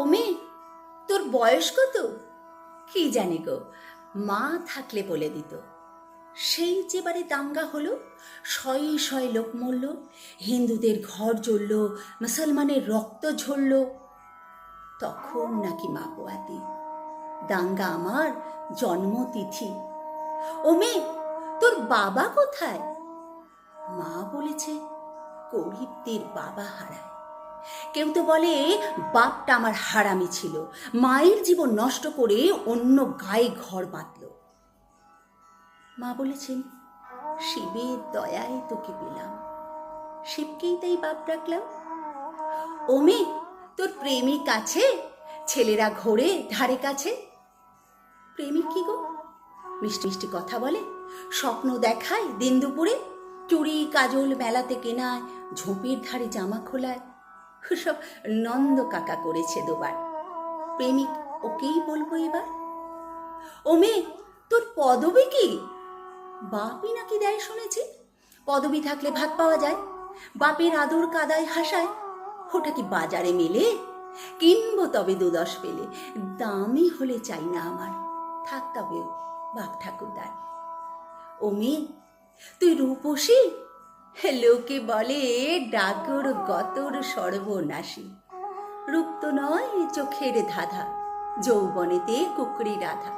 ওমে, তোর বয়স কত? কি জানি গো, মা থাকলে বলে দিত। সেই যেবারে দাঙ্গা হলো, শয়ে শয়ে লোক মরল, হিন্দুদের ঘর জ্বলল, মুসলমানের রক্ত ঝরল, তখন নাকি মা পোয়াতি। দাঙ্গা আমার জন্মতিথি। ওমে, তোর বাবা কোথায়? মা বলেছে গরিবদের বাবা হারায়। কেউ তো বলে বাপটা আমার হারামি ছিল, মায়ের জীবন নষ্ট করে অন্য গায়ে ঘর বাঁধল। মা বলেছেন শিবের দয়ায় তোকে পেলাম, শিবকেই তাই বাপ ডাকলাম। ওমে, তোর প্রেমিক আছে? ছেলেরা ঘোরে ধারে কাছে। প্রেমিক কি গো? মিষ্টি মিষ্টি কথা বলে, স্বপ্ন দেখায় দিন দুপুরে, চুড়ি কাজল মেলাতে কেনায়, ঝোপের ধারে জামা খোলায়। সব নন্দ কাকা করেছে দুবার। প্রেমিক ওকেই বলবো এবার। ওমে, তোর পদবী কি? বাপই নাকি দেয় শুনেছি। পদবী থাকলে ভাত পাওয়া যায়, বাপের আদর কাদায় হাসায়। ওটা কি বাজারে মেলে? কিনবো তবে 2-10 পেলে, দামি হলে চাই না আমার, থাক তবে বাপ ঠাকুরদার। ওমে, তুই রূপসী? লোকে বলে ডাগর গতর সর্বনাশী। রূপ তো নয় চোখের ধাঁধা, যৌবনেতে কুকরি রাধা।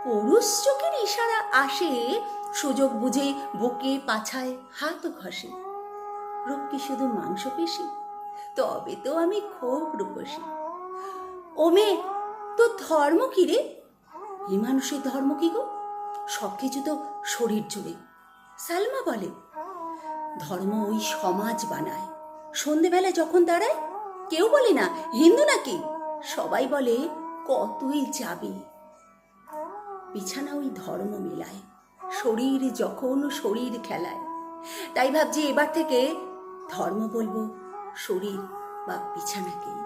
পুরুষ চোখের ইশারা আসে, সুযোগ বুঝে বুকে পাছায় হাত ঘষে। রূপ কি শুধু মাংসপেশি? তবে তো আমি খুব রূপসী। ওমে, তোর ধর্ম কি রে? এই মানুষের ধর্ম কি গো? সব কিছু তো শরীর জুড়ে। সালমা বলে ধর্ম ওই সমাজ বানায়। সন্ধেবেলায় যখন দাঁড়ায়, কেউ বলে না হিন্দু নাকি, সবাই বলে কতই যাবে। বিছানা ওই ধর্ম মেলায়, শরীর যখন শরীর খেলায়। তাই ভাবছি এবার থেকে ধর্ম বলবো শরীর বা বিছানাকেই।